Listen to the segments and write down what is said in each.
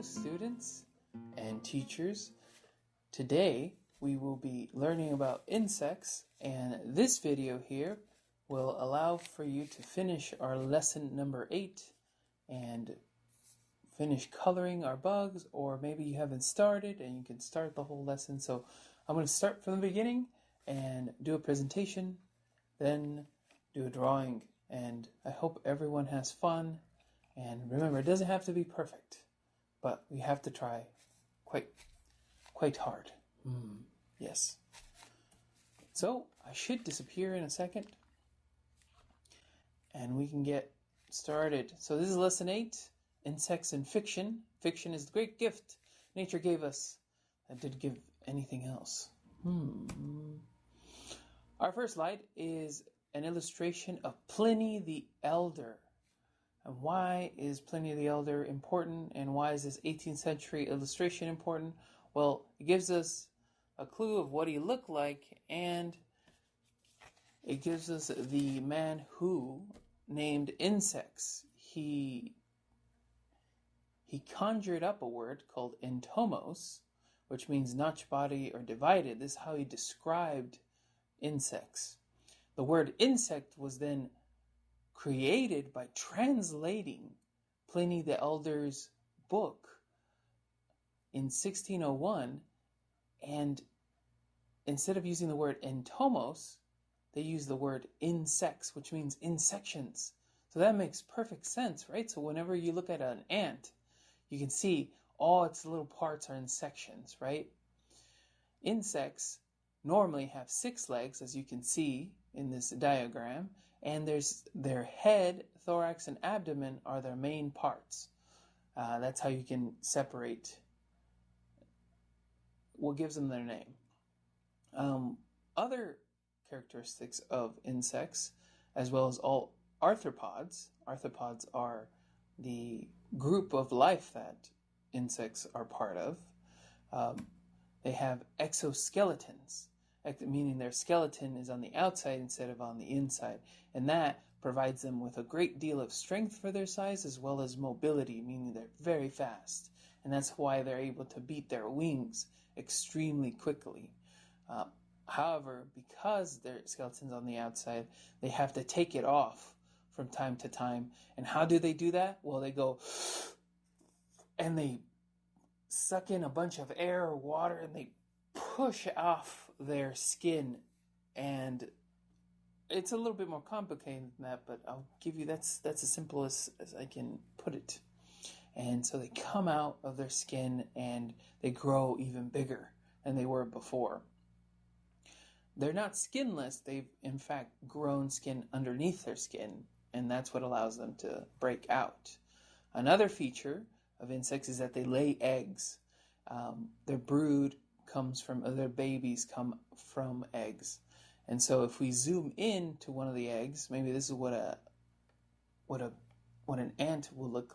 Hello, students and teachers. Today we will be learning about insects, and this video here will allow for you to finish our lesson number 8 and finish coloring our bugs, or maybe you haven't started and you can start the whole lesson. So I'm going to start from the beginning and do a presentation, then do a drawing, and I hope everyone has fun. And remember, it doesn't have to be perfect, but we have to try quite hard. Yes. So I should disappear in a second, and we can get started. So this is lesson 8, insects and fiction. Fiction is the great gift nature gave us that didn't give anything else. Our first slide is an illustration of Pliny the Elder. And why is Pliny the Elder important, and why is this 18th century illustration important? Well, it gives us a clue of what he looked like, and it gives us the man who named insects. He conjured up a word called entomos, which means notch body or divided. This is how he described insects. The word insect was then created by translating Pliny the Elder's book in 1601, and instead of using the word entomos, they use the word insects, which means in sections. So that makes perfect sense, right? So whenever you look at an ant, you can see all its little parts are in sections, right? Insects normally have 6 legs, as you can see in this diagram, and there's their head, thorax, and abdomen are their main parts. That's how you can separate what gives them their name. Other characteristics of insects, as well as all arthropods. Arthropods are the group of life that insects are part of. They have exoskeletons, meaning their skeleton is on the outside instead of on the inside. And that provides them with a great deal of strength for their size, as well as mobility, meaning they're very fast. And that's why they're able to beat their wings extremely quickly. However, because their skeleton's on the outside, they have to take it off from time to time. And how do they do that? Well, they go and they suck in a bunch of air or water, and they push off their skin. And it's a little bit more complicated than that, but I'll give you that's as simple as I can put it. And so they come out of their skin and they grow even bigger than they were before. They're not skinless. They've in fact grown skin underneath their skin, and that's what allows them to break out. Another feature of insects is that they lay eggs. Their brood comes from, their babies come from eggs. And so if we zoom in to one of the eggs, maybe this is what an ant would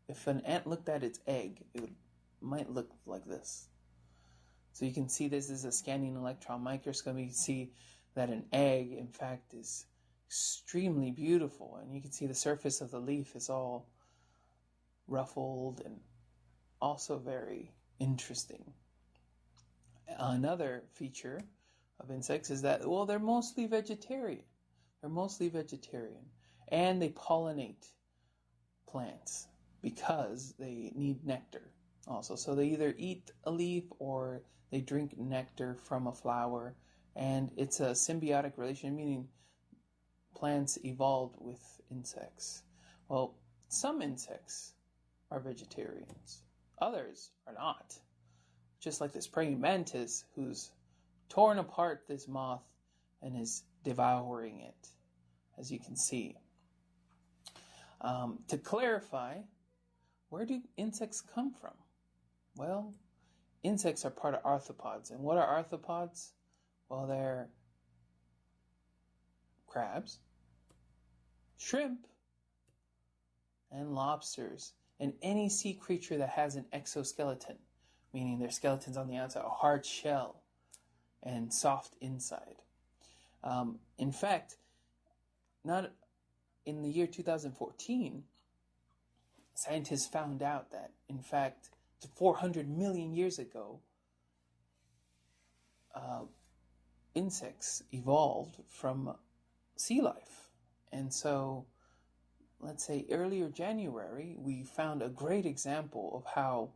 if an ant looked at its egg, might look like this. So you can see this is a scanning electron microscope. You can see that an egg, in fact, is extremely beautiful, and you can see the surface of the leaf is all ruffled and also very interesting. Another feature of insects is that, well, they're mostly vegetarian. And they pollinate plants because they need nectar also. So they either eat a leaf or they drink nectar from a flower, and it's a symbiotic relation, meaning plants evolved with insects. Well, some insects are vegetarians. Others are not. Just like this praying mantis who's torn apart this moth and is devouring it, as you can see. To clarify, where do insects come from? Well, insects are part of arthropods. And what are arthropods? Well, they're crabs, shrimp, and lobsters, and any sea creature that has an exoskeleton, meaning their skeleton's on the outside, a hard shell and soft inside. In fact, not in the year 2014, scientists found out that, in fact, 400 million years ago, insects evolved from sea life. And so, let's say earlier January, we found a great example of how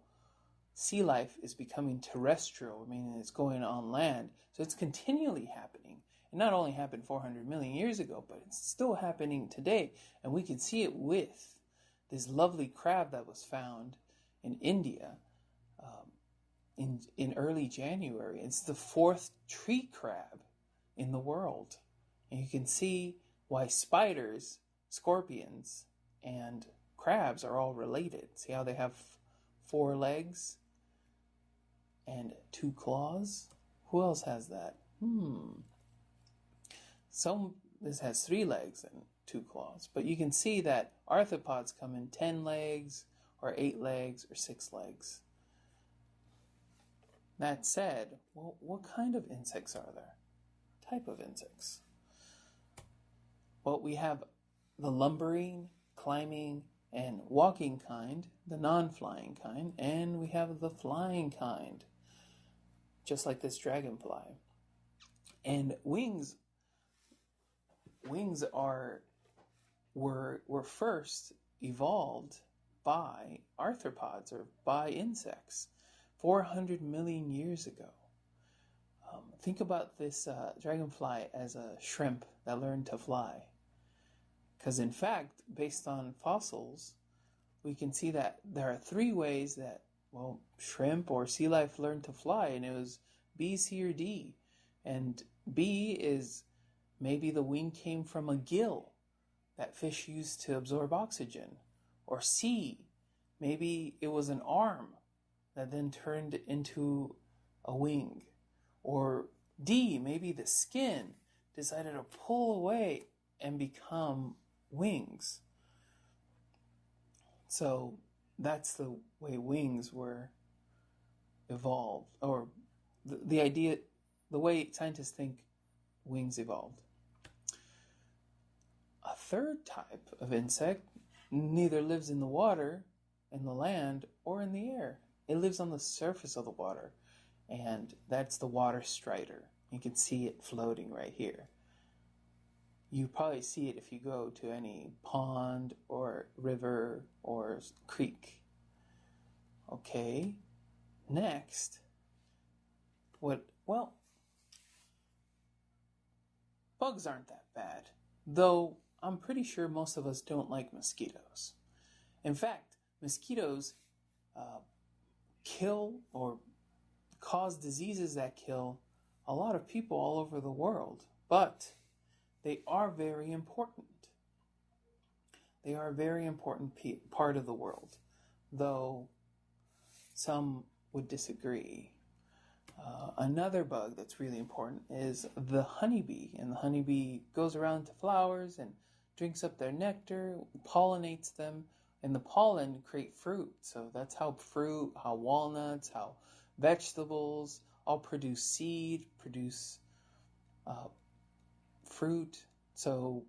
sea life is becoming terrestrial, meaning it's going on land. So it's continually happening. It not only happened 400 million years ago, but it's still happening today. And we can see it with this lovely crab that was found in India in early January. It's the 4th tree crab in the world. And you can see why spiders, scorpions, and crabs are all related. See how they have 4 legs and 2 claws? Who else has that? This has 3 legs and 2 claws. But you can see that arthropods come in 10 legs, or 8 legs, or 6 legs. That said, well, what kind of insects are there? Type of insects. Well, we have the lumbering, climbing, and walking kind, the non-flying kind, and we have the flying kind, just like this dragonfly. And wings were first evolved by arthropods, or by insects, 400 million years ago. Think about this dragonfly as a shrimp that learned to fly. Because in fact, based on fossils, we can see that there are 3 ways that, well, shrimp or sea life learned to fly, and it was B, C, or D. And B is maybe the wing came from a gill that fish used to absorb oxygen. Or C, maybe it was an arm that then turned into a wing. Or D, maybe the skin decided to pull away and become wings. So that's the way wings were evolved, or the idea, the way scientists think wings evolved. A third type of insect neither lives in the water, in the land, or in the air. It lives on the surface of the water, and that's the water strider. You can see it floating right here. You probably see it if you go to any pond or river or creek. Okay, next, bugs aren't that bad, though I'm pretty sure most of us don't like mosquitoes. In fact, mosquitoes kill or cause diseases that kill a lot of people all over the world, but they are very important. They are a very important part of the world, though some would disagree. Another bug that's really important is the honeybee, and the honeybee goes around to flowers and drinks up their nectar, pollinates them, and the pollen create fruit. So that's how fruit, how walnuts, how vegetables all produce seed, produce fruit. So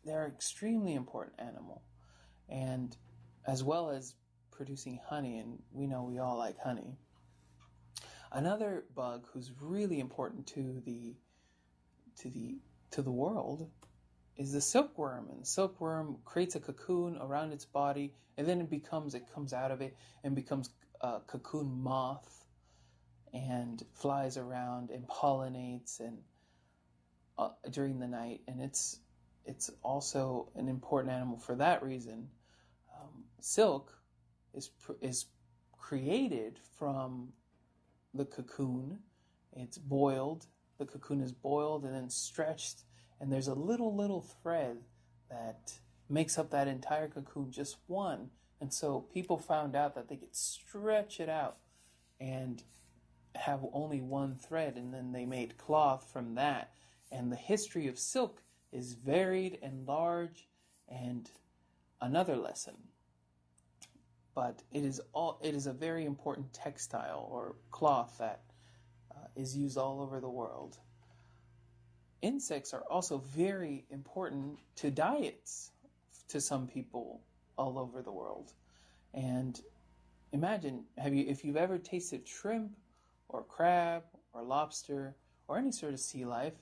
they're an extremely important animal, and as well as producing honey, and we know we all like honey. Another bug who's really important to the world is the silkworm. And the silkworm creates a cocoon around its body, and then it comes out of it and becomes a cocoon moth, and flies around and pollinates and during the night. And it's also an important animal for that reason. Silk is created from the cocoon. It's boiled. The cocoon is boiled and then stretched, and there's a little thread that makes up that entire cocoon, just one. And so people found out that they could stretch it out and have only one thread, and then they made cloth from that. And the history of silk is varied and large, and another lesson. But it is a very important textile or cloth that is used all over the world. Insects are also very important to diets to some people all over the world. And imagine, if you've ever tasted shrimp or crab or lobster or any sort of sea life,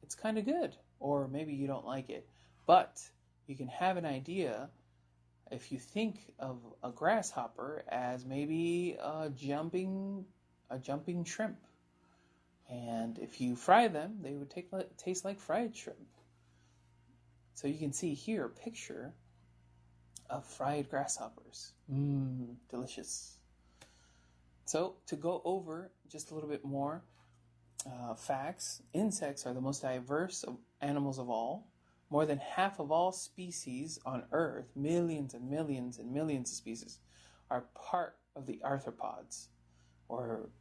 it's kind of good. Or maybe you don't like it. But you can have an idea if you think of a grasshopper as maybe a jumping shrimp. And if you fry them, they would taste like fried shrimp. So you can see here a picture of fried grasshoppers. Delicious. So to go over just a little bit more facts, insects are the most diverse of animals of all. More than half of all species on Earth, millions and millions and millions of species, are part of the arthropods.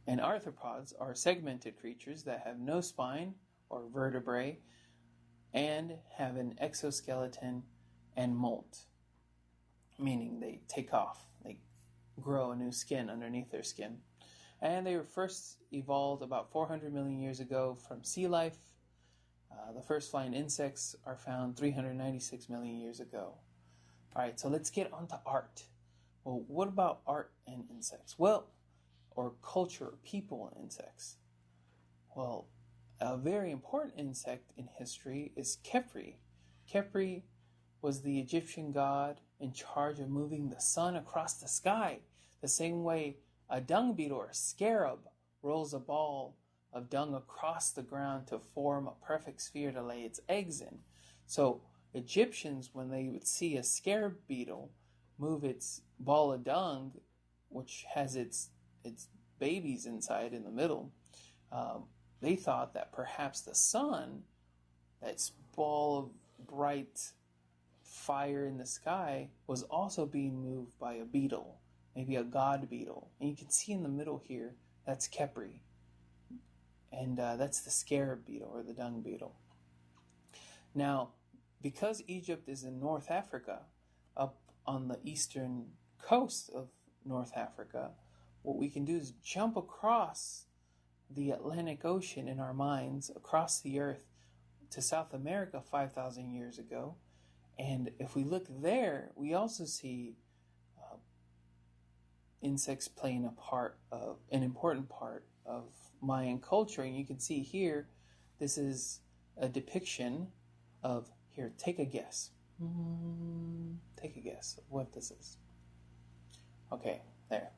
And arthropods are segmented creatures that have no spine or vertebrae and have an exoskeleton and molt, meaning they take off, they grow a new skin underneath their skin. And they were first evolved about 400 million years ago from sea life. The first flying insects are found 396 million years ago. All right, so let's get on to art. Well, what about art and insects? Well, or culture, people and insects. Well, a very important insect in history is Khepri. Khepri was the Egyptian god in charge of moving the sun across the sky, the same way a dung beetle or scarab rolls a ball of dung across the ground to form a perfect sphere to lay its eggs in. So Egyptians, when they would see a scarab beetle move its ball of dung, which has its babies inside in the middle, they thought that perhaps the sun, that ball of bright fire in the sky, was also being moved by a beetle, maybe a god beetle. And you can see in the middle here, that's Khepri. And that's the scarab beetle or the dung beetle. Now, because Egypt is in North Africa, up on the eastern coast of North Africa, what we can do is jump across the Atlantic Ocean in our minds, across the earth to South America 5,000 years ago. And if we look there, we also see insects playing an important part of Mayan culture. And you can see here, this is a depiction of, here, take a guess. Take a guess of what this is. Okay, there.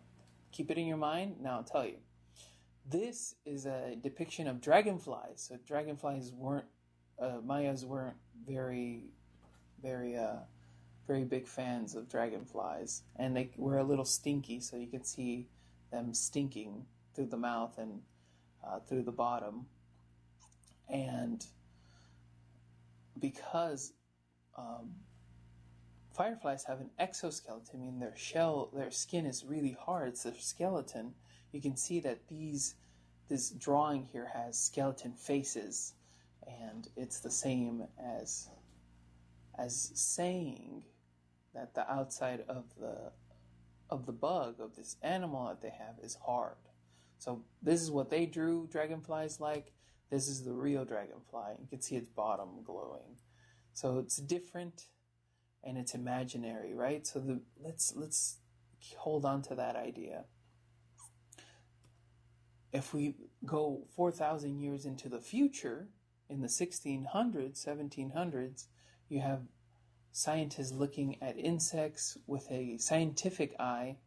Keep it in your mind. Now I'll tell you. This is a depiction of dragonflies. So dragonflies Mayas weren't very big fans of dragonflies. And they were a little stinky, so you could see them stinking through the mouth and through the bottom. And because fireflies have an exoskeleton, I mean their skin is really hard, it's their skeleton, you can see that this drawing here has skeleton faces, and it's the same as saying that the outside of the bug, of this animal that they have, is hard. So this is what they drew dragonflies like. This is the real dragonfly. You can see its bottom glowing. So it's different and it's imaginary, right? So let's hold on to that idea. If we go 4,000 years into the future, in the 1600s, 1700s, you have scientists looking at insects with a scientific eye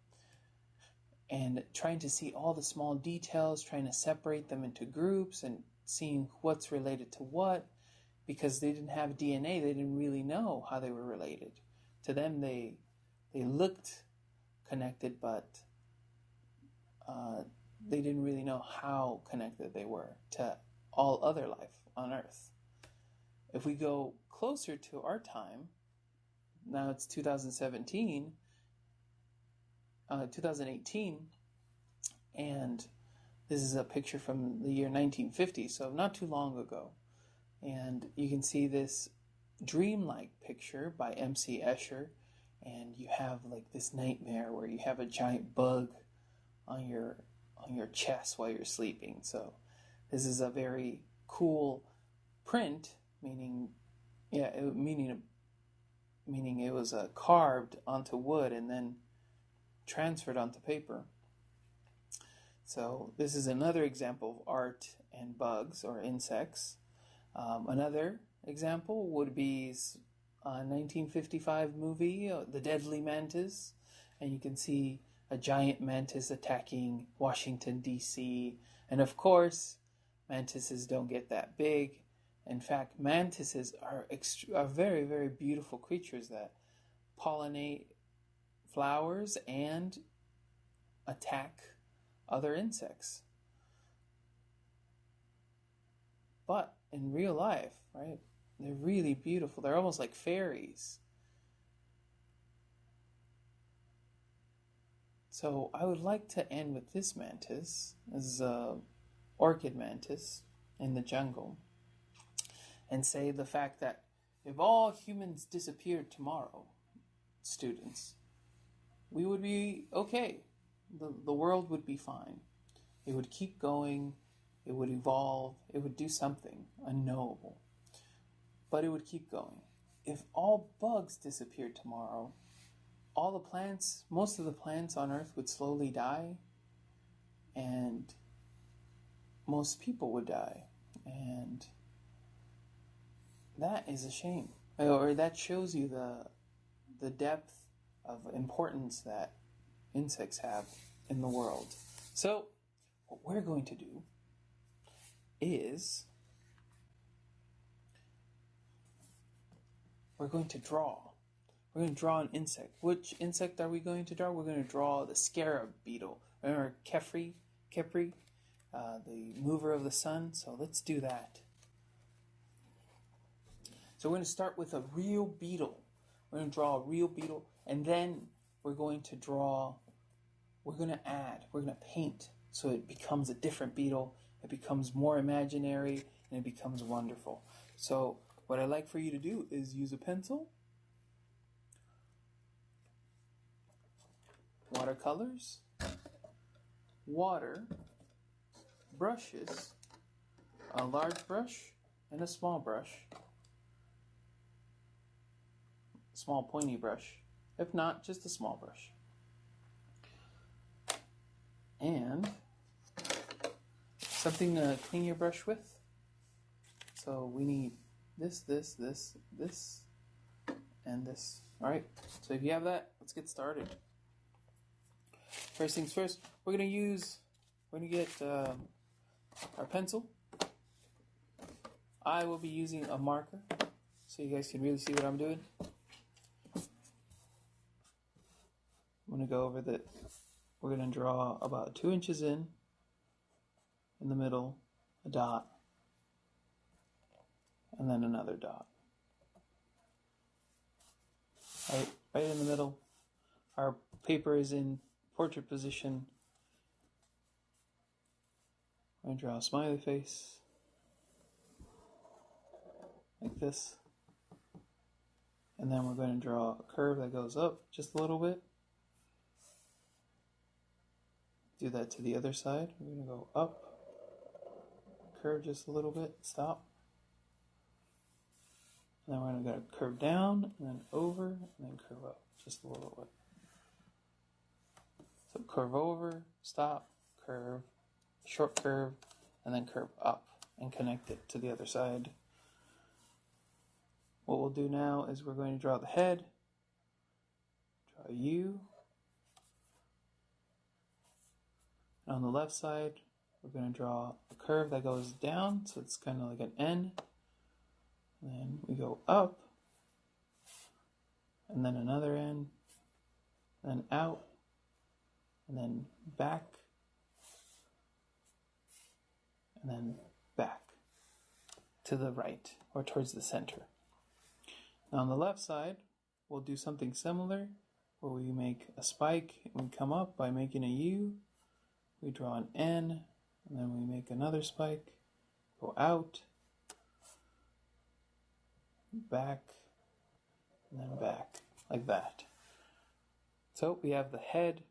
and trying to see all the small details, trying to separate them into groups and seeing what's related to what. Because they didn't have DNA, they didn't really know how they were related. To them, they looked connected, but they didn't really know how connected they were to all other life on Earth. If we go closer to our time, now it's 2018, and this is a picture from the year 1950, so not too long ago. And you can see this dreamlike picture by M.C. Escher, and you have like this nightmare where you have a giant bug on your chest while you're sleeping. So this is a very cool print, meaning it was carved onto wood and then transferred onto paper. So this is another example of art and bugs or insects. Another example would be a 1955 movie, The Deadly Mantis, and you can see a giant mantis attacking Washington, D.C. And of course, mantises don't get that big. In fact, mantises are very, very beautiful creatures that pollinate flowers and attack other insects. But in real life, right, they're really beautiful. They're almost like fairies. So I would like to end with this mantis, this orchid mantis in the jungle, and say the fact that if all humans disappeared tomorrow, students, we would be okay. The world would be fine. It would keep going. It would evolve. It would do something unknowable. But it would keep going. If all bugs disappeared tomorrow, all the plants, most of the plants on Earth would slowly die, and most people would die. And that is a shame. Or that shows you the depth of importance that insects have in the world. So, what we're going to do is we're going to draw. We're going to draw an insect. Which insect are we going to draw? We're going to draw the scarab beetle. Remember Khepri, the mover of the sun? So let's do that. So we're going to start with a real beetle. We're going to draw a real beetle, and then we're going to paint so it becomes a different beetle. It becomes more imaginary, and it becomes wonderful. So what I'd like for you to do is use a pencil, watercolors, water, brushes, a large brush, and a small brush. Small pointy brush. If not, just a small brush. And something to clean your brush with. So we need this, and this. Alright, so if you have that, let's get started. First things first, we're going to get our pencil. I will be using a marker so you guys can really see what I'm doing. I'm going to go over we're going to draw about 2 inches in the middle, a dot, and then another dot. Right in the middle. Our paper is in portrait position. I'm going to draw a smiley face, like this. And then we're going to draw a curve that goes up just a little bit. Do that to the other side. We're going to go up, curve just a little bit, stop. And then we're going to curve down, and then over, and then curve up just a little bit. So curve over, stop, curve, short curve, and then curve up and connect it to the other side. What we'll do now is we're going to draw the head, draw a U. And on the left side, we're going to draw a curve that goes down, so it's kind of like an N. And then we go up, and then another N, then out, and then back, and then back to the right, or towards the center. Now on the left side, we'll do something similar, where we make a spike, and we come up by making a U. We draw an N, and then we make another spike, go out, back, and then back, like that. So we have the head.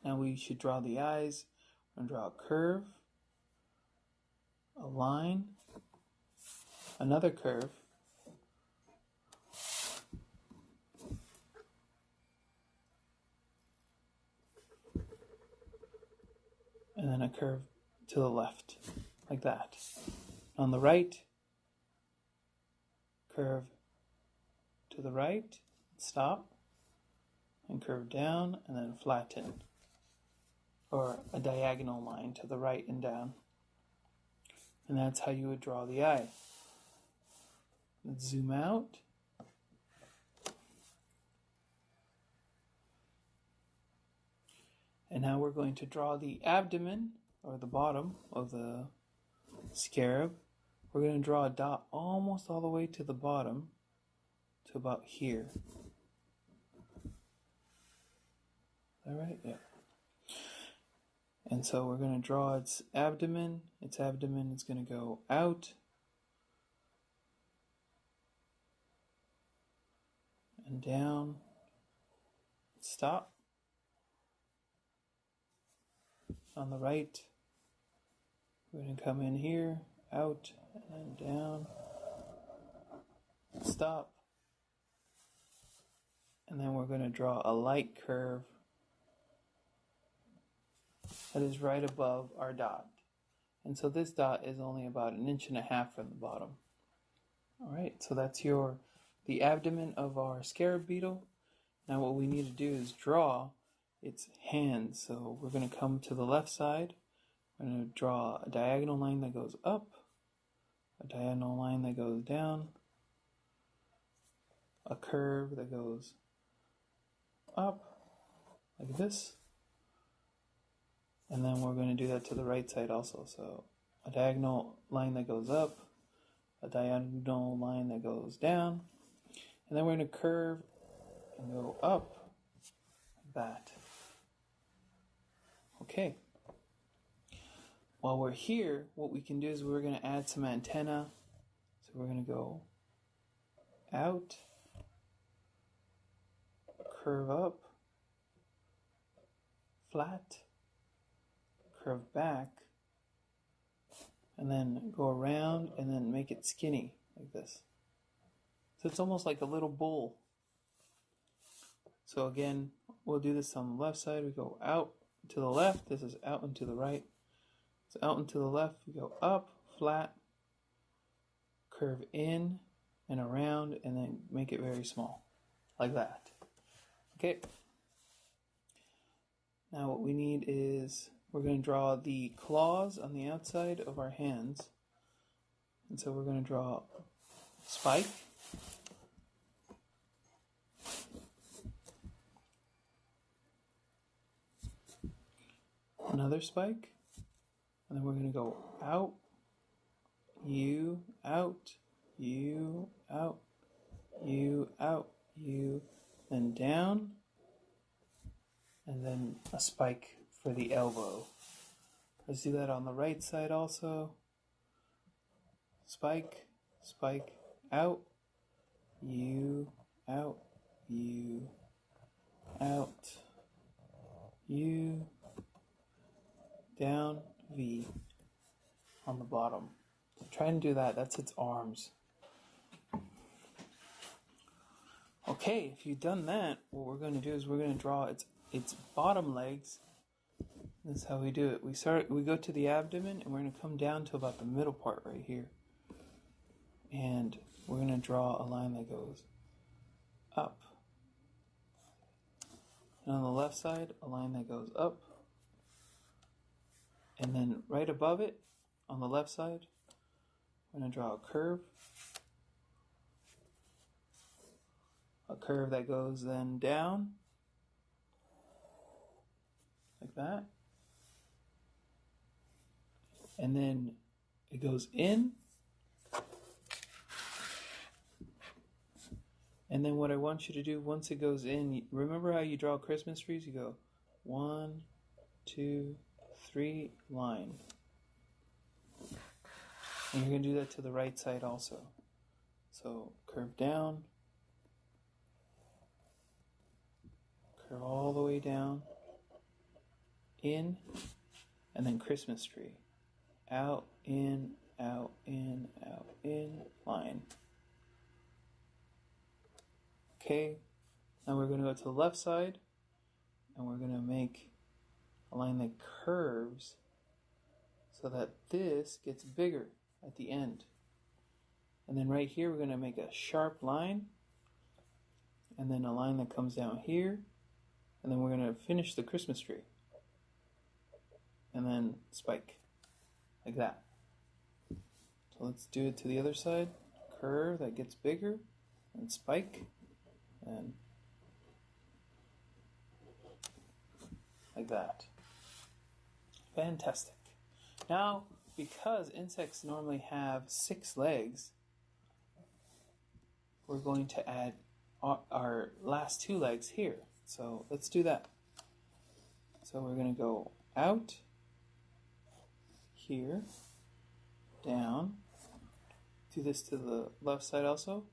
Now we should draw the eyes. We're going to draw a curve, a line, another curve, curve to the left, like that. On the right, curve to the right, stop, and curve down, and then flatten, or a diagonal line to the right and down. And that's how you would draw the eye. Let's zoom out. And now we're going to draw the abdomen, or the bottom of the scarab. We're going to draw a dot almost all the way to the bottom, to about here. Is that right? Yeah. And so we're going to draw its abdomen. Its abdomen is going to go out and down. Stop. On the right, we're going to come in here, out, and down. Stop. And then we're going to draw a light curve that is right above our dot. And so this dot is only about 1.5 inches from the bottom. Alright, so that's the abdomen of our scarab beetle. Now what we need to do is draw its hands. So we're going to come to the left side. We're going to draw a diagonal line that goes up, a diagonal line that goes down, a curve that goes up, like this. And then we're going to do that to the right side also. So a diagonal line that goes up, a diagonal line that goes down, and then we're going to curve and go up, like that. Okay. While we're here, what we can do is we're going to add some antenna. So we're going to go out, curve up, flat, curve back, and then go around and then make it skinny like this. So it's almost like a little bowl. So again, we'll do this on the left side. We go out to the left. This is out and to the right. So out and to the left, we go up, flat, curve in and around, and then make it very small, like that. Okay. Now what we need is, we're going to draw the claws on the outside of our hands. And so we're going to draw a spike. Another spike. And then we're going to go out, you, out, you, out, you, out, you, then down, and then a spike for the elbow. Let's do that on the right side also. Spike, spike, out, you, out, you, out, you, down, V on the bottom. So try and do that. That's its arms. Okay, if you've done that, what we're going to do is we're going to draw its bottom legs. This is how we do it. We go to the abdomen and we're going to come down to about the middle part right here. And we're going to draw a line that goes up. And on the left side, a line that goes up. And then right above it, on the left side, we're going to draw a curve. A curve that goes then down, like that. And then it goes in. And then what I want you to do once it goes in, remember how you draw Christmas trees? You go 1, 2, 3, line. And you're going to do that to the right side also. So curve down, curve all the way down, in, and then Christmas tree. Out, in, out, in, out, in, line. Okay, now we're going to go to the left side, and we're going to make a line that curves so that this gets bigger at the end. And then right here, we're going to make a sharp line, and then a line that comes down here, and then we're going to finish the Christmas tree. And then spike, like that. So let's do it to the other side. Curve that gets bigger, and spike, and like that. Fantastic. Now, because insects normally have 6 legs, we're going to add our last 2 legs here. So let's do that. So we're going to go out, here, down, do this to the left side also,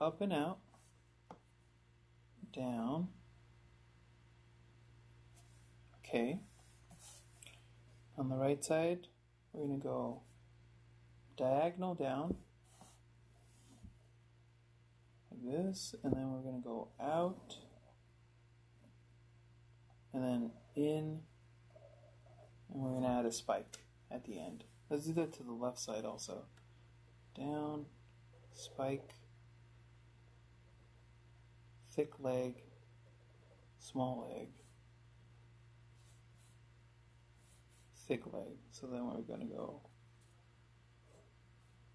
up and out, down, okay. On the right side, we're going to go diagonal down, like this, and then we're going to go out, and then in, and we're going to add a spike at the end. Let's do that to the left side also. Down, spike, thick leg, small leg, thick leg. So then we're going to go,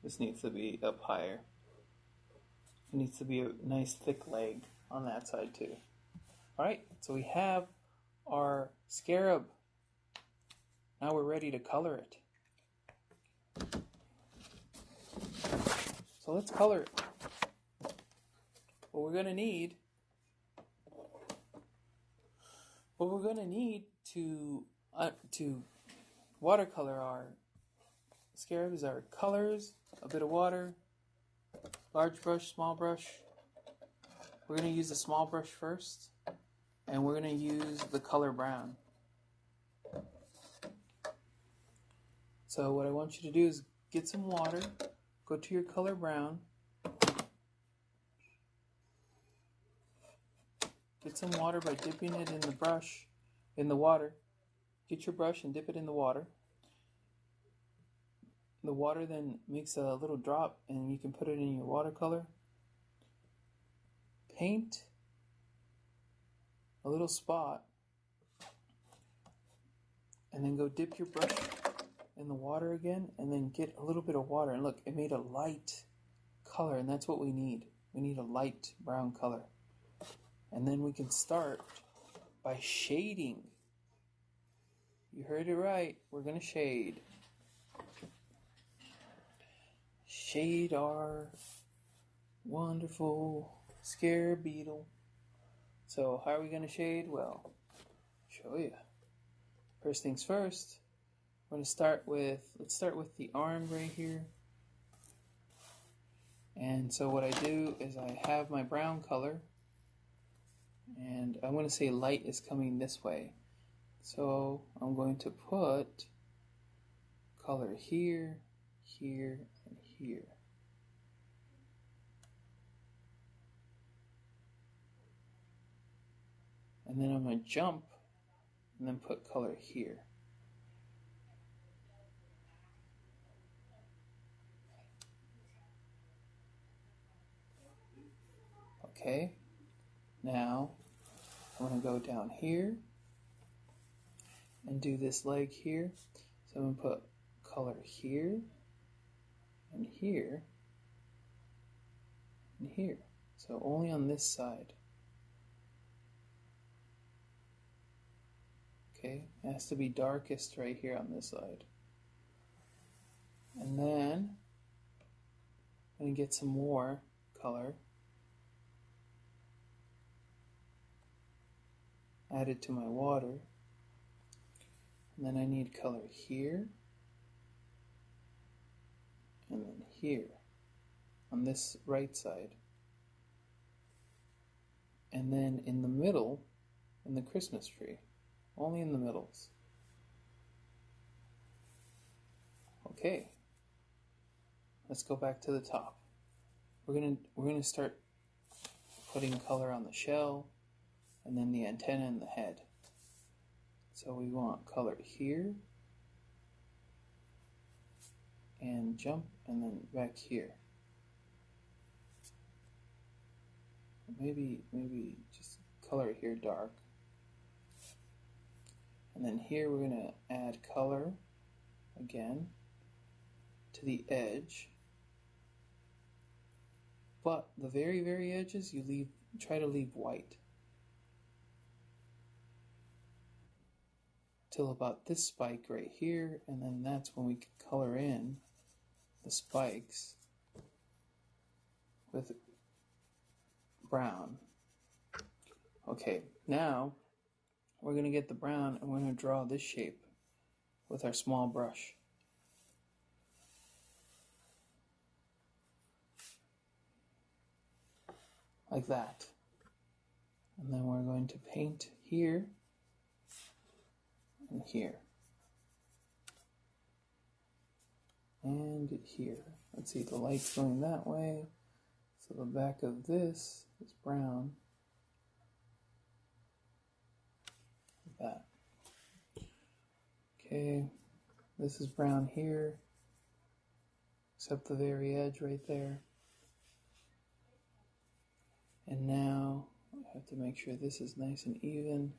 this needs to be up higher. It needs to be a nice thick leg on that side too. Alright, so we have our scarab. Now we're ready to color it. So let's color it. What we're going to need to watercolor our scarab is our colors, a bit of water, large brush, small brush. We're going to use the small brush first, and we're going to use the color brown. So what I want you to do is get some water, go to your color brown, get some water by dipping it in the brush, in the water. Get your brush and dip it in the water. The water then makes a little drop, and you can put it in your watercolor. Paint a little spot, and then go dip your brush in the water again, and then get a little bit of water. And look, it made a light color, and that's what we need. We need a light brown color. And then we can start by shading. You heard it right. We're going to shade. Shade our wonderful scarab beetle. So how are we going to shade? Well, I'll show you. First things first, we're going to start with, let's start with the arm right here. And so what I do is I have my brown color, and I'm going to say light is coming this way. So I'm going to put color here, here, and here. And then I'm going to jump and then put color here. Okay, now I'm going to go down here and do this leg here. So I'm going to put color here, and here, and here. So only on this side. Okay, it has to be darkest right here on this side. And then I'm going to get some more color. Add it to my water. And then I need color here, and then here, on this right side. And then in the middle, in the Christmas tree, only in the middles. Okay, let's go back to the top. We're gonna start putting color on the shell, and then the antenna and the head. So we want color here, and jump, and then back here. Maybe just color it here dark. And then here we're going to add color again to the edge. But the very, very edges, try to leave white. Till about this spike right here, and then that's when we can color in the spikes with brown. Okay, now we're going to get the brown and we're going to draw this shape with our small brush. Like that. And then we're going to paint here and here. And here. Let's see, the light's going that way. So the back of this is brown. Like that. Okay, this is brown here, except the very edge right there. And now I have to make sure this is nice and even.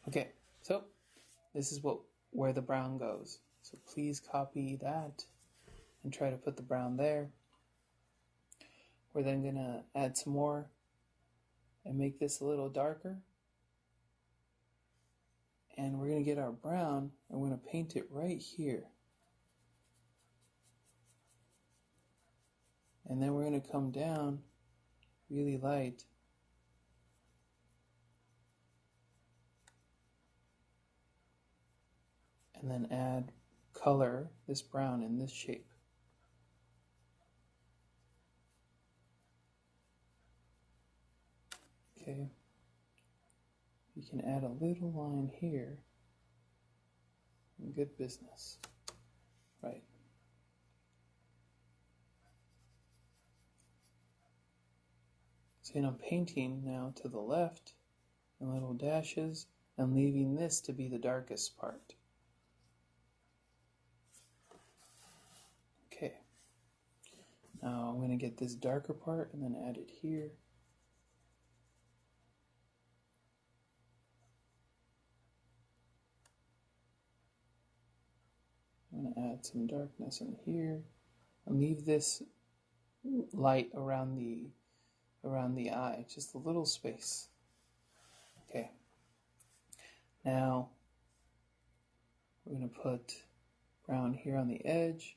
Okay, so this is where the brown goes. So please copy that and try to put the brown there. We're then going to add some more and make this a little darker. And we're going to get our brown and we're going to paint it right here. And then we're going to come down really light. And then add color, this brown in this shape. Okay. You can add a little line here. Good business. Right. So I'm painting now to the left in little dashes and leaving this to be the darkest part. Okay. Now I'm going to get this darker part and then add it here. I'm going to add some darkness in here and leave this light around the eye, just a little space. Okay. Now we're going to put brown here on the edge.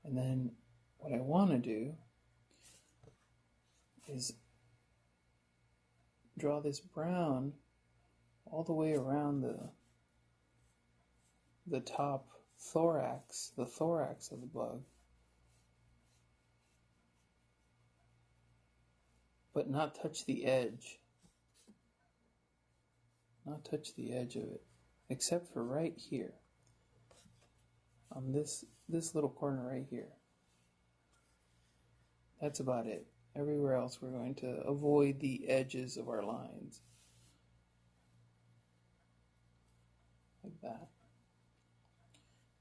And then what I want to do is draw this brown all the way around the top thorax, the thorax of the bug, but not touch the edge. Not touch the edge of it, except for right here, on this little corner right here. That's about it. Everywhere else we're going to avoid the edges of our lines. Like that.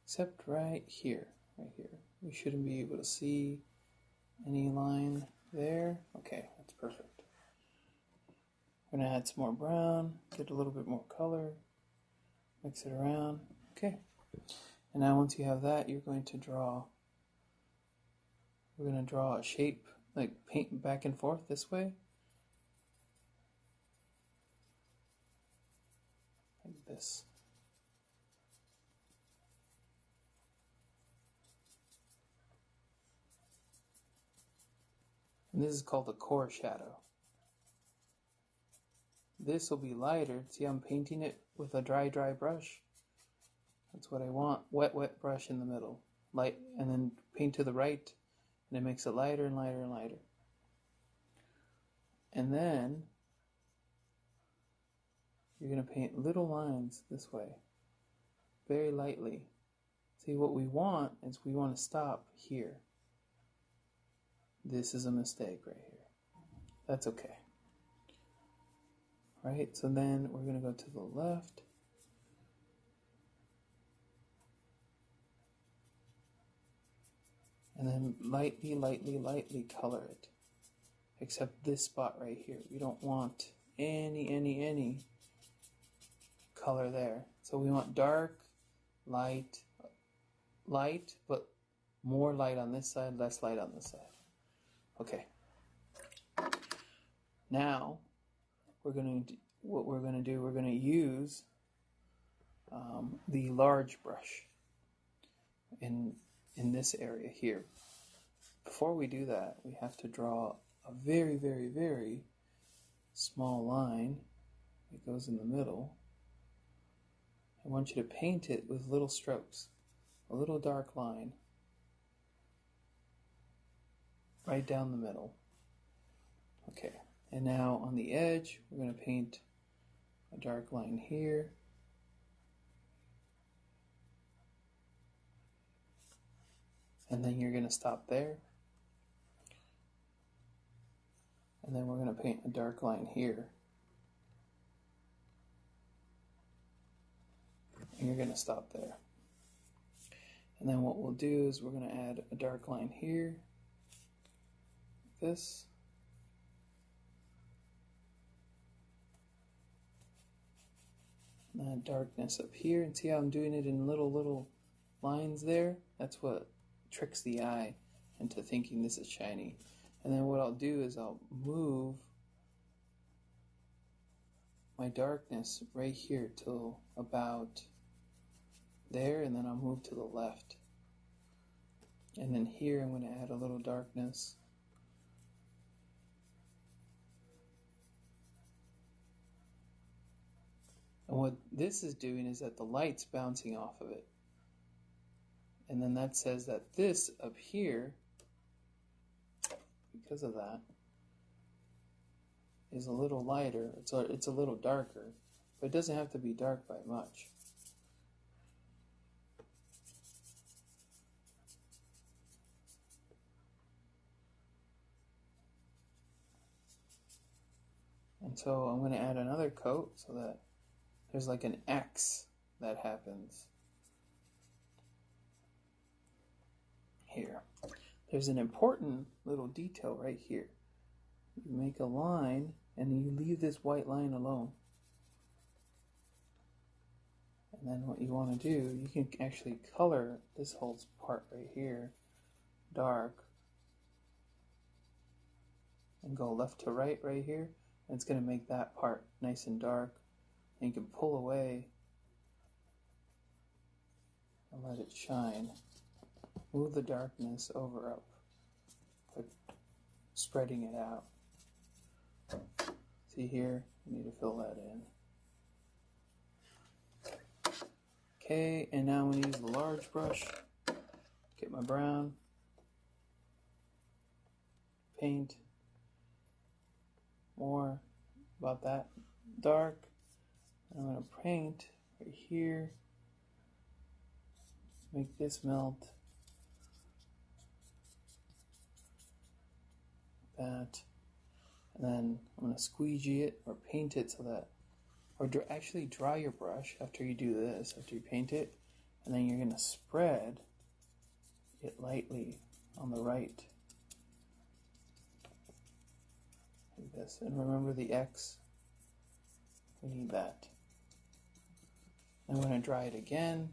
Except right here. We shouldn't be able to see any line there. Okay, that's perfect. We're going to add some more brown, get a little bit more color, mix it around. Okay. And now once you have that, we're going to draw a shape, like paint back and forth this way. Like this. And this is called the core shadow. This will be lighter. See, I'm painting it with a dry brush. That's what I want. Wet brush in the middle. Light, and then paint to the right, and it makes it lighter and lighter and lighter. And then you're going to paint little lines this way, very lightly. See, what we want is we want to stop here. This is a mistake right here. That's okay. right? So then we're going to go to the left. And then lightly color it. Except this spot right here. We don't want any color there. So we want dark, light, but more light on this side, less light on this side. Okay. Now, we're going to use the large brush in this area here. Before we do that, we have to draw a very small line that goes in the middle. I want you to paint it with little strokes, a little dark line right down the middle. Okay, and now on the edge, we're going to paint a dark line here. And then you're going to stop there. And then we're going to paint a dark line here. And you're going to stop there. And then what we'll do is we're going to add a dark line here. Like this. And then darkness up here. And see how I'm doing it in little lines there? That's what tricks the eye into thinking this is shiny. And then what I'll do is I'll move my darkness right here till about there, and then I'll move to the left. And then here I'm going to add a little darkness. And what this is doing is that the light's bouncing off of it. And then that says that this up here, because of that, is a little lighter. It's a little darker, but it doesn't have to be dark by much. And so I'm going to add another coat so that there's like an X that happens here. There's an important little detail right here. You make a line and you leave this white line alone. And then what you want to do, you can actually color this whole part right here dark and go left to right here. And it's going to make that part nice and dark. And you can pull away and let it shine. Move the darkness over up, but spreading it out. See here, you need to fill that in. Okay, and now I'm going to use the large brush. Get my brown, paint more about that dark. I'm going to paint right here, make this melt. That, and then I'm going to squeegee it or paint it so that, or actually dry your brush after you do this, after you paint it, and then you're going to spread it lightly on the right, like this. And remember the X, we need that. And we're going to dry it again,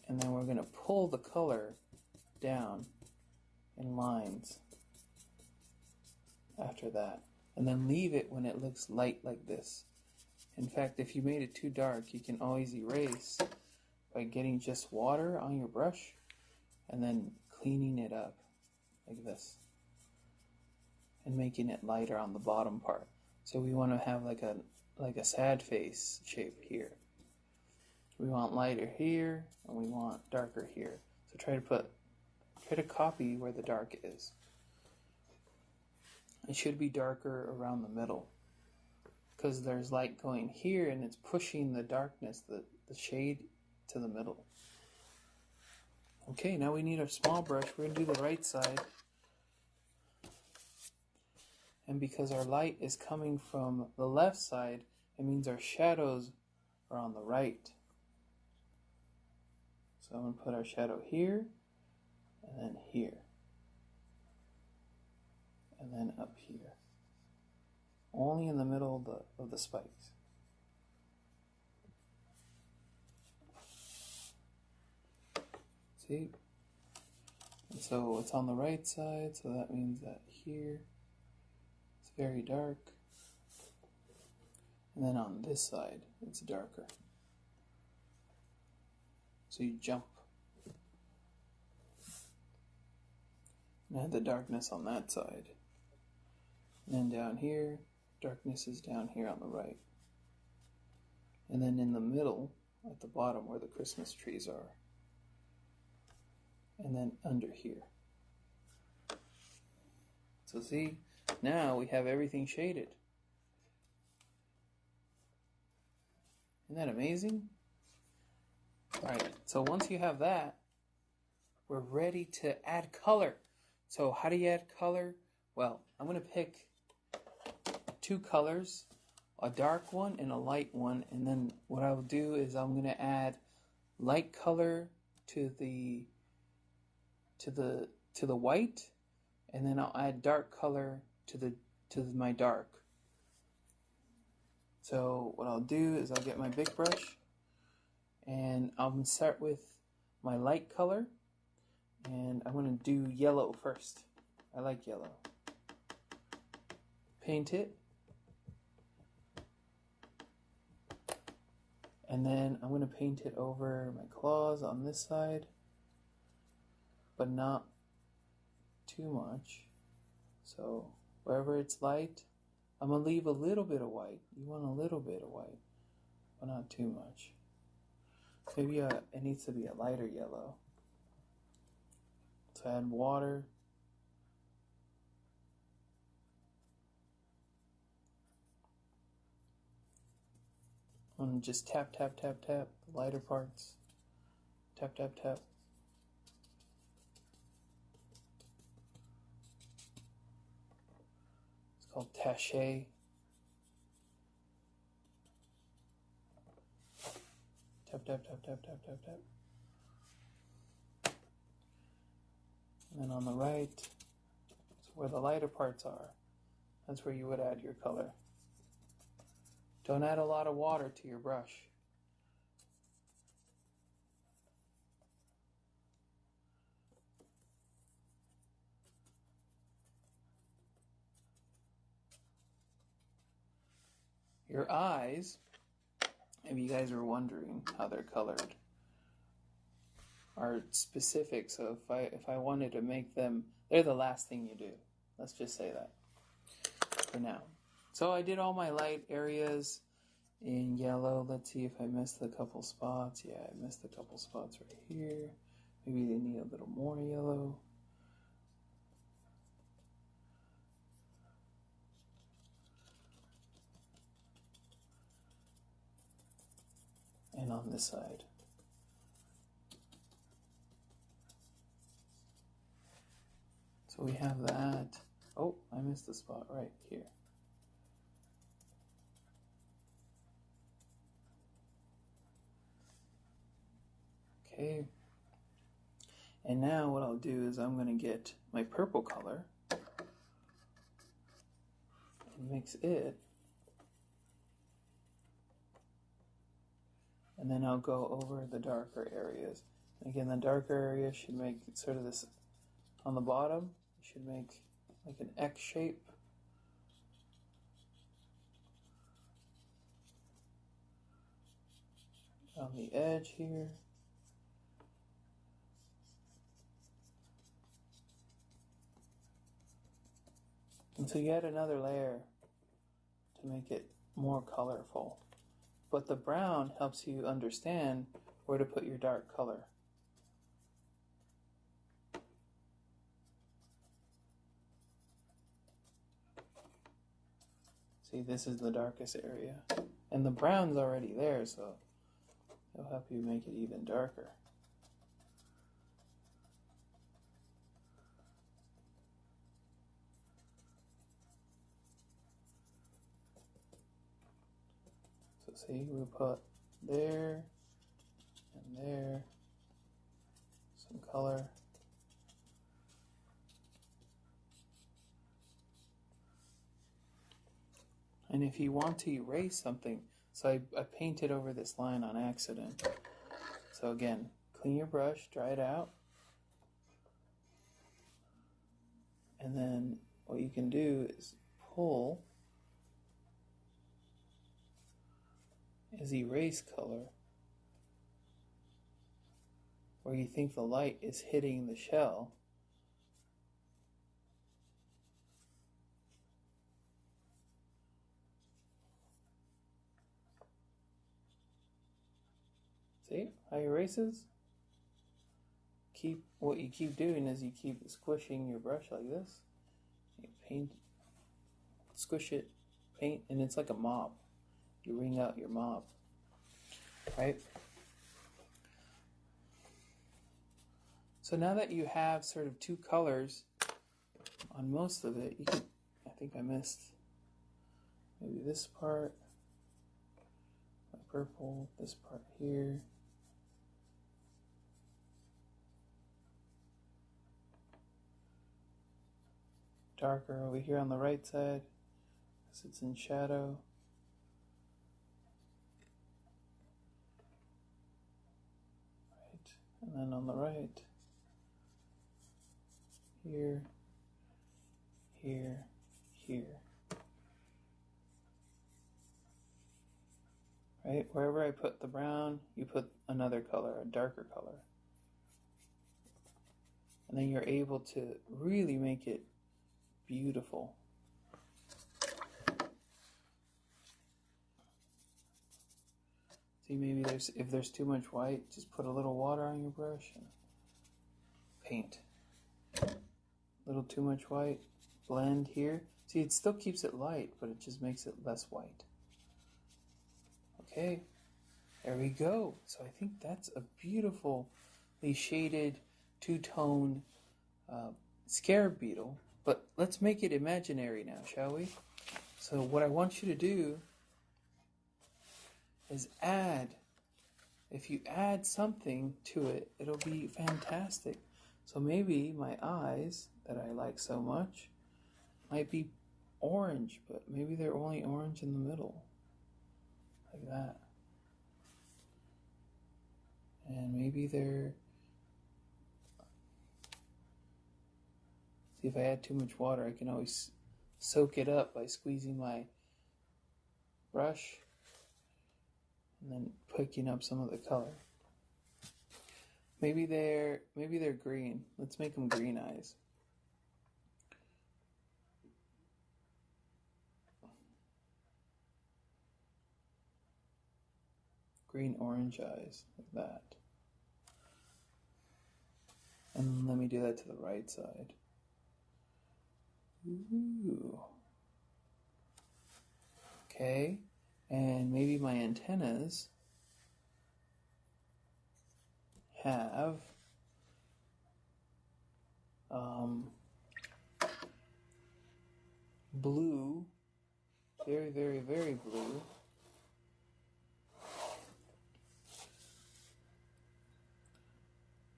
and then we're going to pull the color down in lines after that, and then leave it when it looks light like this. In fact, if you made it too dark, you can always erase by getting just water on your brush and then cleaning it up like this and making it lighter on the bottom part. So we want to have like a sad face shape here. We want lighter here and we want darker here. So try to copy where the dark is. It should be darker around the middle because there's light going here and it's pushing the darkness, the shade to the middle. Okay, now we need our small brush. We're going to do the right side. And because our light is coming from the left side, it means our shadows are on the right. So I'm going to put our shadow here, and then here, and then up here. Only in the middle of the spikes. See? And so it's on the right side, so that means that here it's very dark. And then on this side, it's darker. So you jump. And add the darkness on that side. And then down here, darkness is down here on the right. And then in the middle, at the bottom where the Christmas trees are. And then under here. So see, now we have everything shaded. Isn't that amazing? Alright, so once you have that, we're ready to add color. So how do you add color? Well, I'm going to pick two colors, a dark one and a light one, and then what I'll do is I'm going to add light color to the white, and then I'll add dark color to my dark. So what I'll do is I'll get my big brush, and I'm going to start with my light color, and I'm going to do yellow first. I like yellow. Paint it. And then I'm going to paint it over my claws on this side, but not too much. So wherever it's light, I'm going to leave a little bit of white. You want a little bit of white, but not too much. Maybe it needs to be a lighter yellow. So add water. And just tap, tap, tap, tap the lighter parts. Tap, tap, tap. It's called tache. Tap, tap, tap, tap, tap, tap, tap. And then on the right, so where the lighter parts are, that's where you would add your color. Don't add a lot of water to your brush. Your eyes, if you guys are wondering how they're colored, are specific. So if I wanted to make them, they're the last thing you do. Let's just say that for now. So I did all my light areas in yellow. Let's see if I missed a couple spots. Yeah, I missed a couple spots right here. Maybe they need a little more yellow. And on this side. So we have that. Oh, I missed a spot right here. Okay. And now what I'll do is I'm going to get my purple color and mix it. And then I'll go over the darker areas. Again, the darker areas should make sort of this on the bottom. You should make like an X shape. On the edge here. And so you add another layer to make it more colorful. But the brown helps you understand where to put your dark color. See, this is the darkest area. And the brown's already there, so it'll help you make it even darker. see, we put there and there some color. And if you want to erase something, so I painted over this line on accident. So again, clean your brush, dry it out. And then what you can do is pull is erase color where you think the light is hitting the shell. See how it erases? What you keep doing is you keep squishing your brush like this. You paint, squish it, paint, and it's like a mop. You wring out your mop, right? So now that you have sort of two colors on most of it, you can, I think I missed maybe this part, my purple, this part here. Darker over here on the right side, because it's in shadow. Right, and then on the right, here, here, here. Right, wherever I put the brown, you put another color, a darker color. And then you're able to really make it beautiful. See, maybe if there's too much white, just put a little water on your brush and paint. A little too much white, blend here. See, it still keeps it light, but it just makes it less white. Okay, there we go. So I think that's a beautifully shaded two-tone scarab beetle. But let's make it imaginary now, shall we? So what I want you to do is if you add something to it, it'll be fantastic. So maybe my eyes that I like so much might be orange, but maybe they're only orange in the middle, like that. And maybe they're, see, if I add too much water, I can always soak it up by squeezing my brush and then picking up some of the color. Maybe they're green. Let's make them green eyes. Green orange eyes, like that. And let me do that to the right side. Ooh. Okay, and maybe my antennas have blue, very, very, very blue.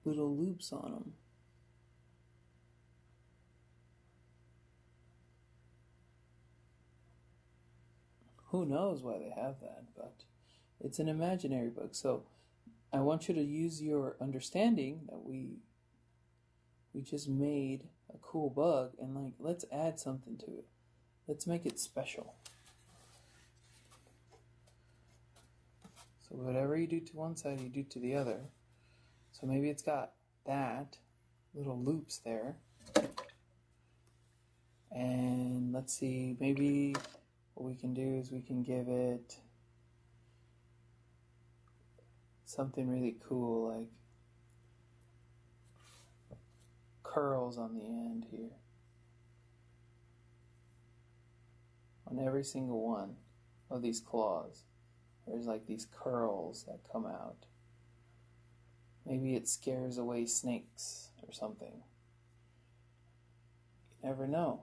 Little loops on them. Who knows why they have that, but it's an imaginary book. So I want you to use your understanding that we just made a cool bug, and like, let's add something to it. Let's make it special. So whatever you do to one side, you do to the other. So maybe it's got that, little loops there. And let's see, maybe what we can do is we can give it something really cool, like curls on the end here. On every single one of these claws, there's like these curls that come out. Maybe it scares away snakes or something. You never know.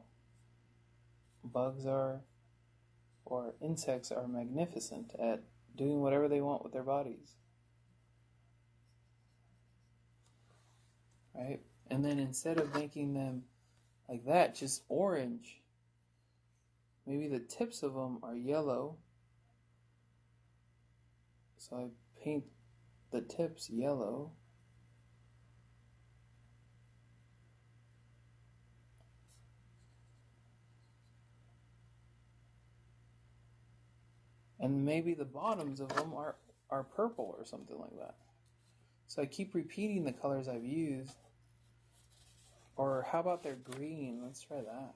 Bugs or insects are magnificent at doing whatever they want with their bodies. Right? And then instead of making them like that, just orange, maybe the tips of them are yellow. So I paint the tips yellow. And maybe the bottoms of them are purple or something like that. So I keep repeating the colors I've used. Or how about they're green? Let's try that.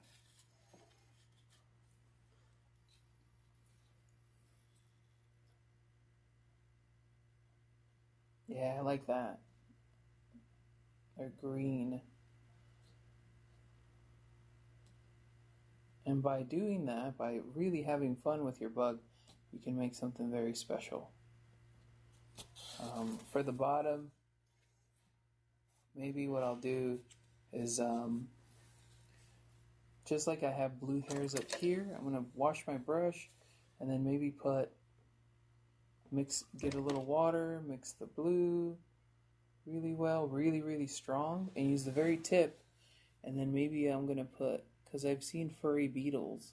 Yeah, I like that. They're green. And by doing that, by really having fun with your bug, you can make something very special. For the bottom, maybe what I'll do is just like I have blue hairs up here, I'm going to wash my brush and then maybe get a little water, mix the blue really well, really strong, and use the very tip. And then maybe I'm going to put, because I've seen furry beetles,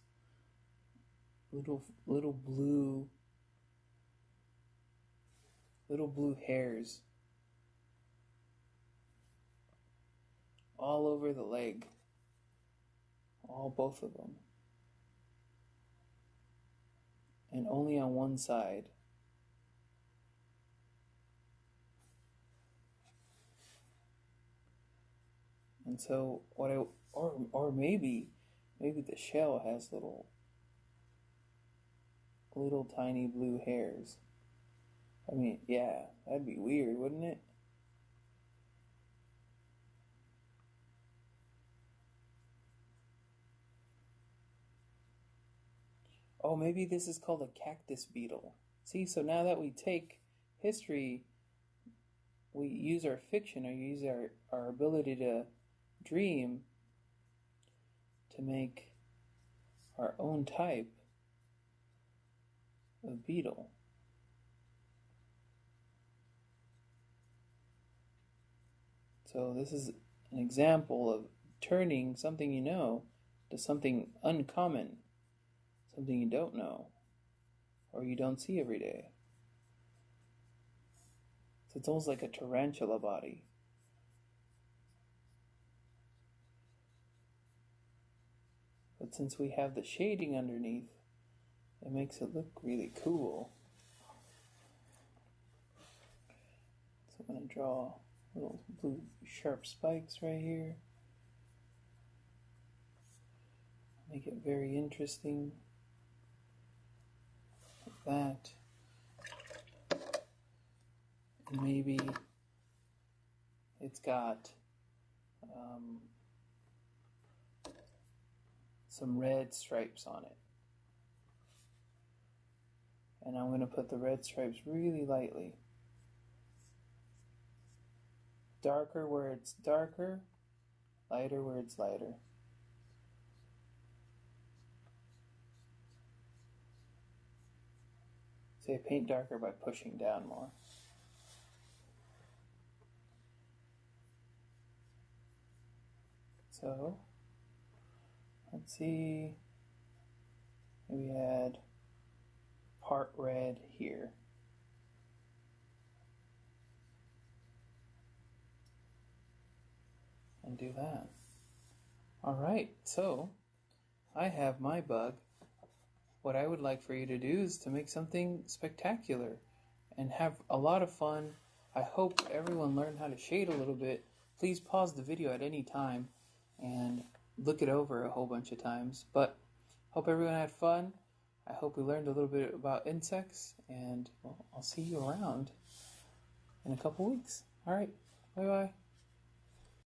little blue hairs all over the leg, both of them, and only on one side. And so or maybe the shell has little tiny blue hairs. I mean, yeah, that'd be weird, wouldn't it? Oh, maybe this is called a cactus beetle. See, so now that we take history, we use our fiction, or use our ability to dream to make our own type of beetle. So this is an example of turning something you know to something uncommon, something you don't know, or you don't see every day. So it's almost like a tarantula body. But since we have the shading underneath, it makes it look really cool. So I'm going to draw little blue sharp spikes right here. Make it very interesting. Like that. And maybe it's got some red stripes on it. And I'm going to put the red stripes really lightly. Darker where it's darker, lighter where it's lighter. So I paint darker by pushing down more. So, let's see, maybe add part red here. And do that. Alright, so I have my bug. What I would like for you to do is to make something spectacular and have a lot of fun. I hope everyone learned how to shade a little bit. Please pause the video at any time and look it over a whole bunch of times. But hope everyone had fun. I hope we learned a little bit about insects, and well, I'll see you around in a couple weeks. All right, bye-bye.